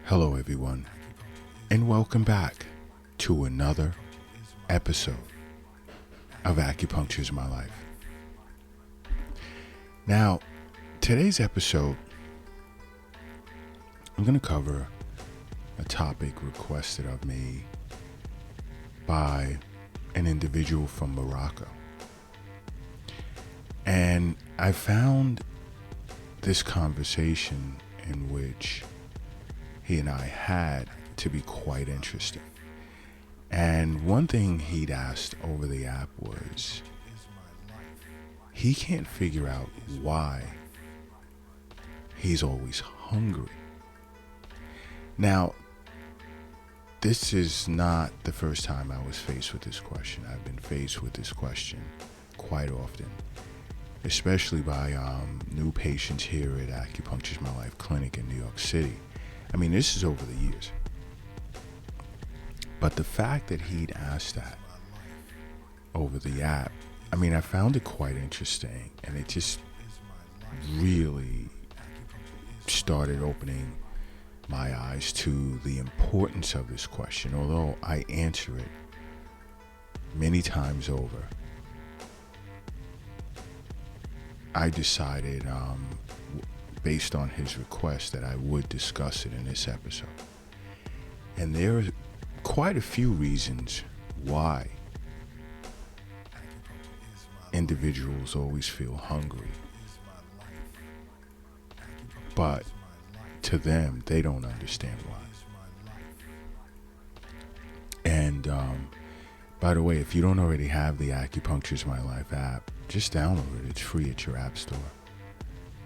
Hello, everyone, and welcome back to another episode of Acupuncture is My Life. Now, today's episode, I'm going to cover a topic requested of me by an individual from Morocco. And I found this conversation in which he and I had to be quite interesting. And one thing he'd asked over the app was, he can't figure out why he's always hungry. Now, this is not the first time I was faced with this question. I've been faced with this question quite often, especially by new patients here at Acupuncture is My Life Clinic in New York City. I mean, this is over the years. But the fact that he'd asked that over the app, I mean, I found it quite interesting, and it just really started opening my eyes to the importance of this question. Although I answer it many times over, I decided, based on his request, that I would discuss it in this episode. And there are quite a few reasons why individuals always feel hungry. But to them, they don't understand why. And by the way, if you don't already have the Acupuncture is My Life app, just download it. It's free at your app store.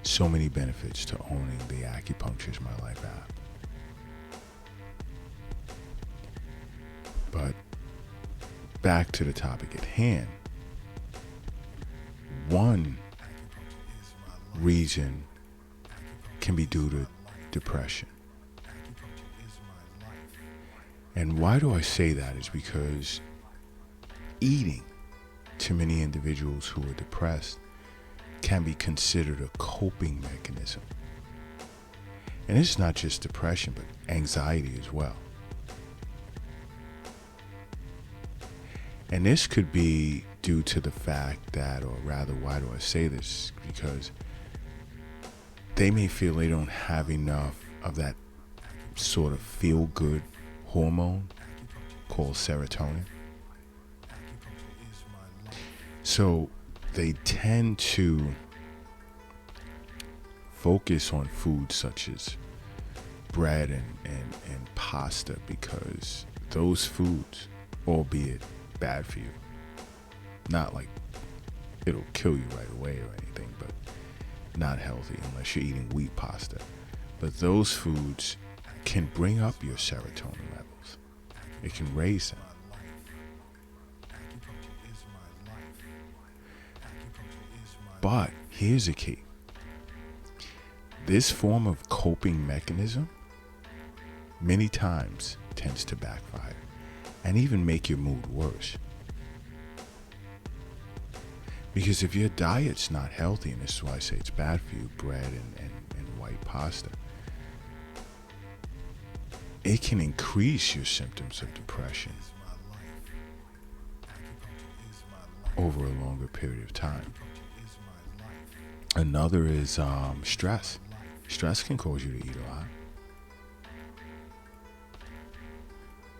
So many benefits to owning the Acupuncture is My Life app. But back to the topic at hand. One reason can be due to depression. And why do I say that is because eating, to many individuals who are depressed, can be considered a coping mechanism. And it's not just depression, but anxiety as well. And this could be due to the fact that, or rather, why do I say this? Because they may feel they don't have enough of that sort of feel-good hormone called serotonin. So they tend to focus on foods such as bread and pasta, because those foods, albeit bad for you, not like it'll kill you right away or anything, but not healthy unless you're eating wheat pasta. But those foods can bring up your serotonin levels. It can raise them. But here's the key. This form of coping mechanism many times tends to backfire and even make your mood worse. Because if your diet's not healthy, and this is why I say it's bad for you, bread and white pasta, it can increase your symptoms of depression over a longer period of time. Another is stress. Stress can cause you to eat a lot.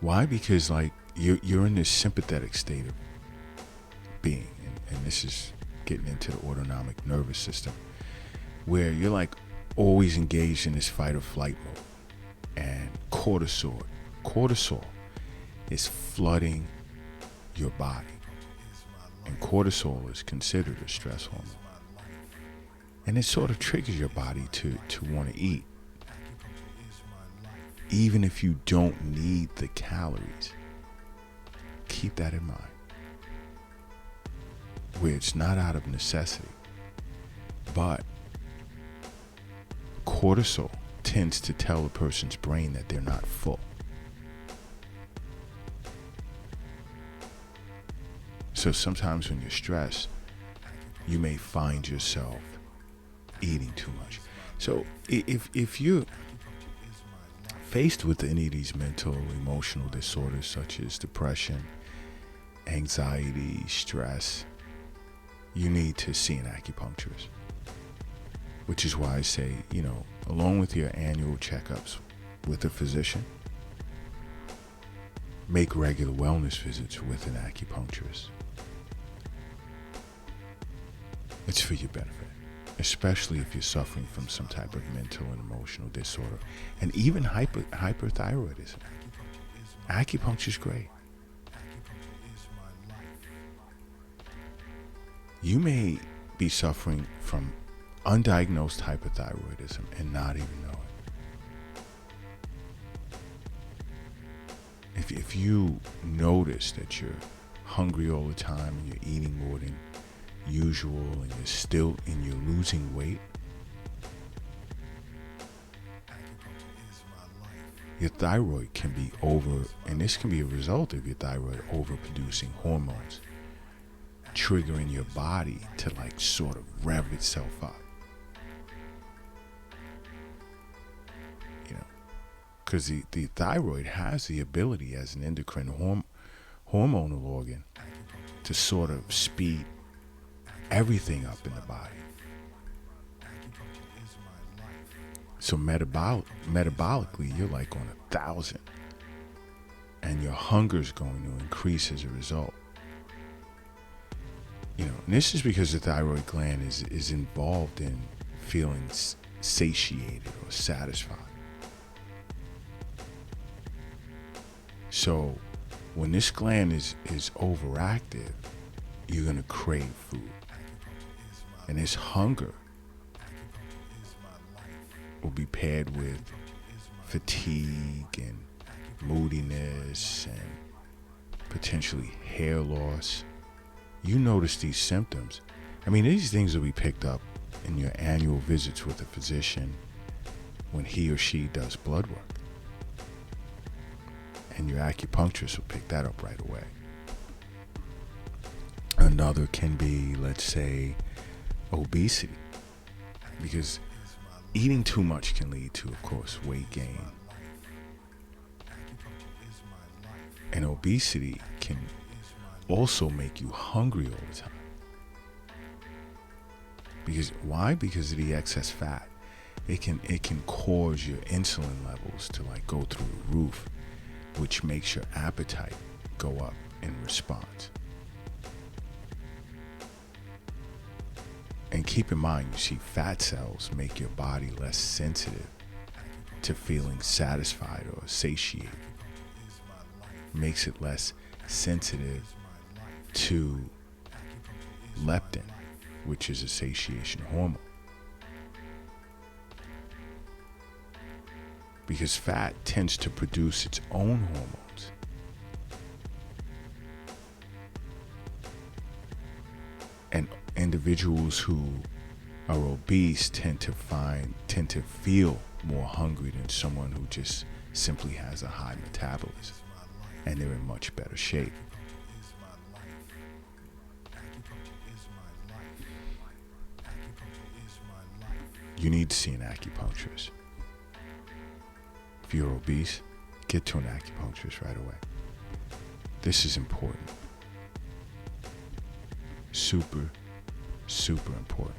Why? Because you're in this sympathetic state of being, and this is getting into the autonomic nervous system, where you're always engaged in this fight or flight mode. And cortisol is flooding your body. And cortisol is considered a stress hormone. And it sort of triggers your body to want to eat. Even if you don't need the calories. Keep that in mind. Where it's not out of necessity. But cortisol tends to tell a person's brain that they're not full. So sometimes when you're stressed, you may find yourself eating too much. So if you're faced with any of these mental, emotional disorders such as depression, anxiety, stress, you need to see an acupuncturist. Which is why I say, along with your annual checkups with a physician, make regular wellness visits with an acupuncturist. It's for your benefit, especially if you're suffering from some type of mental and emotional disorder, and even hyperthyroidism. Acupuncture is great. You may be suffering from undiagnosed hyperthyroidism and not even know it. If you notice that you're hungry all the time and you're eating more than usual and you're losing weight, your thyroid can be and this can be a result of your thyroid overproducing hormones, triggering your body to sort of rev itself up. Because the thyroid has the ability as an endocrine hormonal organ to sort of speed everything up in the body. So metabolically, you're on 1,000, and your hunger's going to increase as a result. And this is because the thyroid gland is involved in feeling satiated or satisfied. So when this gland is overactive, you're going to crave food. And this hunger will be paired with fatigue and moodiness and potentially hair loss. You notice these symptoms. These things will be picked up in your annual visits with a physician when he or she does blood work. And your acupuncturist will pick that up right away. Another can be, let's say, obesity. Because eating too much can lead to, of course, weight gain. And obesity can also make you hungry all the time. Why? Because of the excess fat. It can cause your insulin levels to go through the roof, which makes your appetite go up in response. And keep in mind, you see, fat cells make your body less sensitive to feeling satisfied or satiated. Makes it less sensitive to leptin, which is a satiation hormone. Because fat tends to produce its own hormones. And individuals who are obese tend to feel more hungry than someone who just simply has a high metabolism, and they're in much better shape. You need to see an acupuncturist. If you're obese, get to an acupuncturist right away. This is important. Super, super important.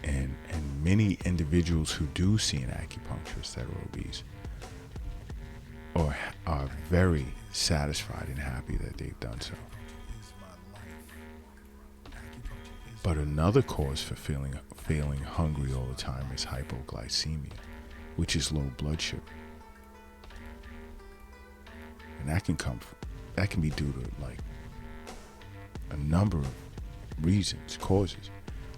And many individuals who do see an acupuncturist that are obese are very satisfied and happy that they've done so. But another cause for feeling hungry all the time is hypoglycemia, which is low blood sugar. And that can be due to a number of reasons, causes,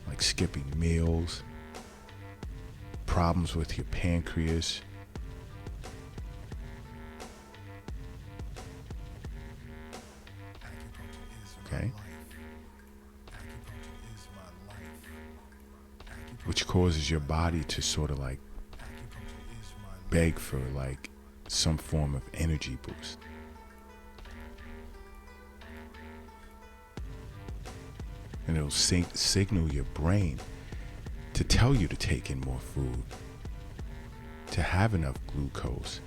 like skipping meals, problems with your pancreas, okay, which causes your body to sort of beg for some form of energy boost. And it'll signal your brain to tell you to take in more food to have enough glucose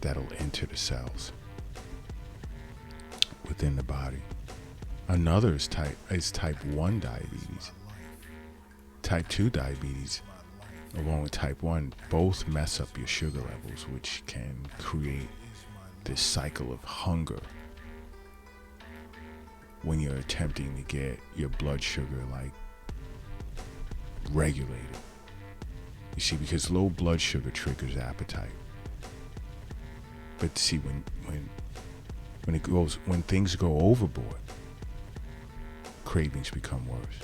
that'll enter the cells within the body. Another is type 1 diabetes. Type 2 diabetes, along with type 1, both mess up your sugar levels, which can create this cycle of hunger when you're attempting to get your blood sugar like regulated. You see, because low blood sugar triggers appetite. But see, when things go overboard, cravings become worse.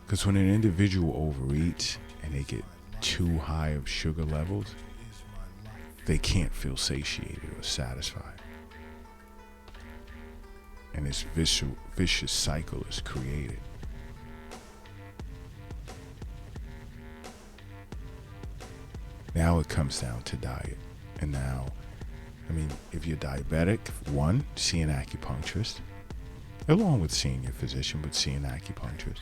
Because when an individual overeats and they get too high of sugar levels, they can't feel satiated or satisfied. And this vicious cycle is created. Now it comes down to diet. And now, if you're diabetic, one, see an acupuncturist, along with seeing your physician, but see an acupuncturist.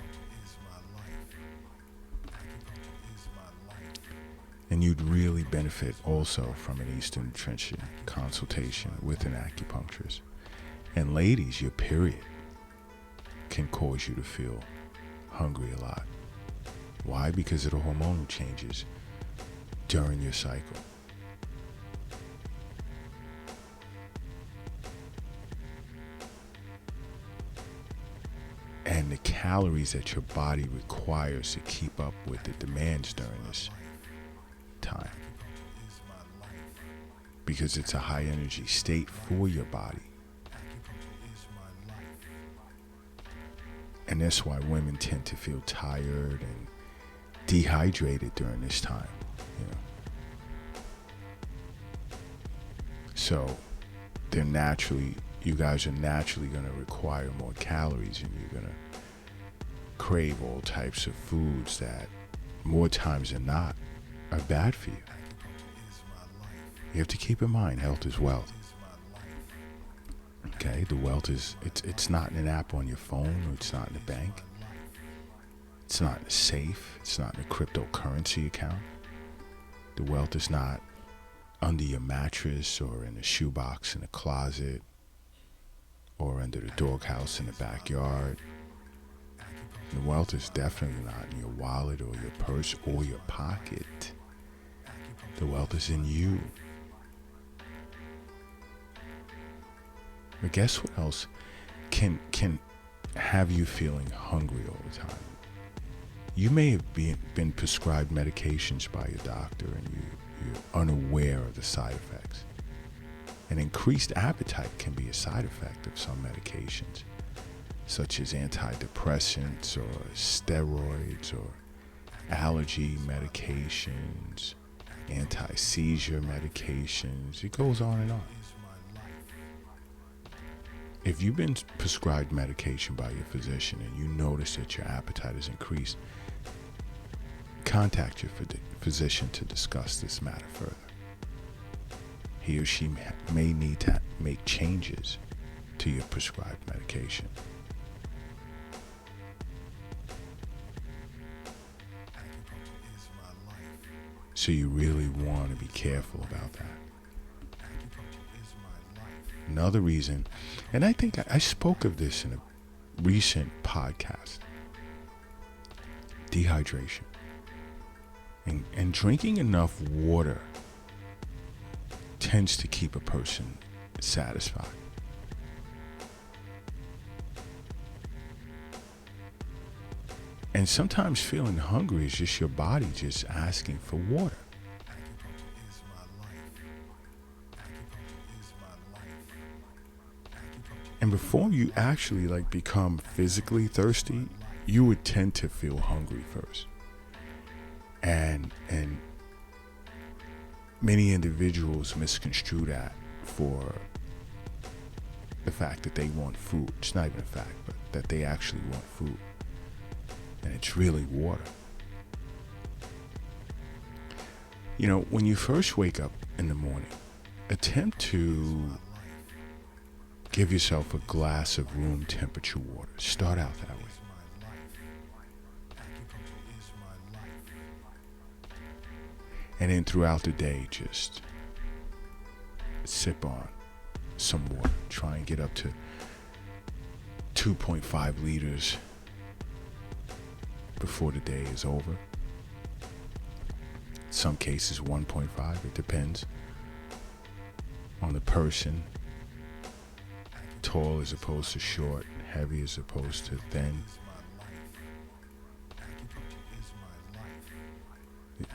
And you'd really benefit also from an Eastern nutrition consultation with an acupuncturist. And ladies, your period can cause you to feel hungry a lot. Why? Because of the hormonal changes during your cycle. And the calories that your body requires to keep up with the demands during this time, because it's a high energy state for your body. And that's why women tend to feel tired and dehydrated during this time, So you guys are naturally going to require more calories, and you're going to crave all types of foods that more times than not are bad for you. You have to keep in mind, health is wealth. Okay, the wealth it's not in an app on your phone, or it's not in the bank. It's not in a safe. It's not in a cryptocurrency account. The wealth is not under your mattress or in a shoebox in a closet or under the doghouse in the backyard. The wealth is definitely not in your wallet or your purse or your pocket. The wealth is in you. But guess what else can have you feeling hungry all the time? You may have been prescribed medications by your doctor, and you're unaware of the side effects. An increased appetite can be a side effect of some medications, such as antidepressants or steroids or allergy medications, anti-seizure medications. It goes on and on. If you've been prescribed medication by your physician and you notice that your appetite is increased, contact your physician to discuss this matter further. He or she may need to make changes to your prescribed medication. So you really want to be careful about that. Another reason, and I think I spoke of this in a recent podcast, dehydration. And drinking enough water tends to keep a person satisfied. And sometimes feeling hungry is just your body just asking for water. And before you actually become physically thirsty, you would tend to feel hungry first. And many individuals misconstrue that for the fact that they want food. It's not even a fact, but that they actually want food. And it's really water. When you first wake up in the morning, attempt to give yourself a glass of room temperature water. Start out that way. And then throughout the day, just sip on some water. Try and get up to 2.5 liters before the day is over. In some cases 1.5, it depends on the person. Tall as opposed to short, heavy as opposed to thin.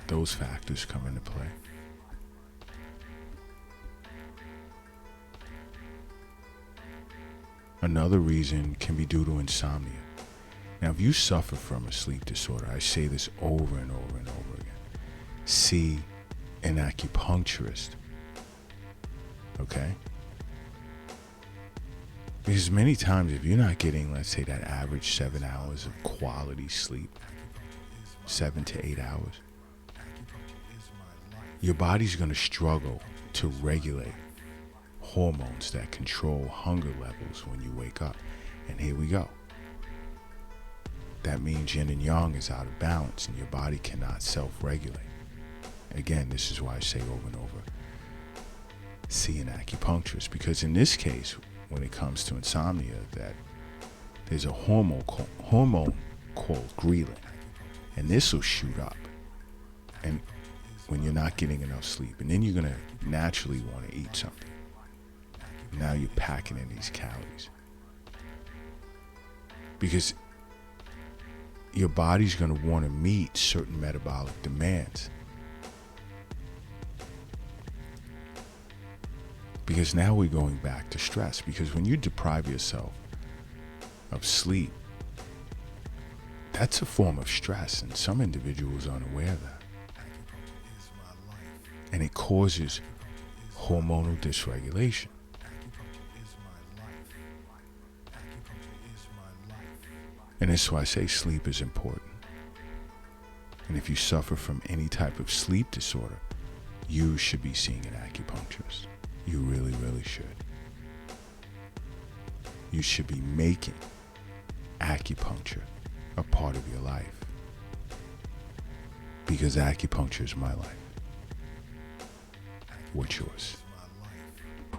Those factors come into play. Another reason can be due to insomnia. Now, if you suffer from a sleep disorder, I say this over and over and over again, see an acupuncturist, okay? Because many times if you're not getting, let's say, that average 7 hours of quality sleep, 7 to 8 hours, your body's going to struggle to regulate hormones that control hunger levels when you wake up. And here we go. That means yin and yang is out of balance and your body cannot self-regulate. Again, this is why I say over and over, see an acupuncturist. Because in this case, when it comes to insomnia, that there's a hormone called ghrelin. And this will shoot up. And when you're not getting enough sleep. And then you're going to naturally want to eat something. Now you're packing in these calories. Because your body's going to want to meet certain metabolic demands. Because now we're going back to stress. Because when you deprive yourself of sleep, that's a form of stress. And some individuals aren't aware of that. And it causes hormonal dysregulation. And that's why I say sleep is important. And if you suffer from any type of sleep disorder, you should be seeing an acupuncturist. You really, really should. You should be making acupuncture a part of your life. Because acupuncture is my life. What's yours?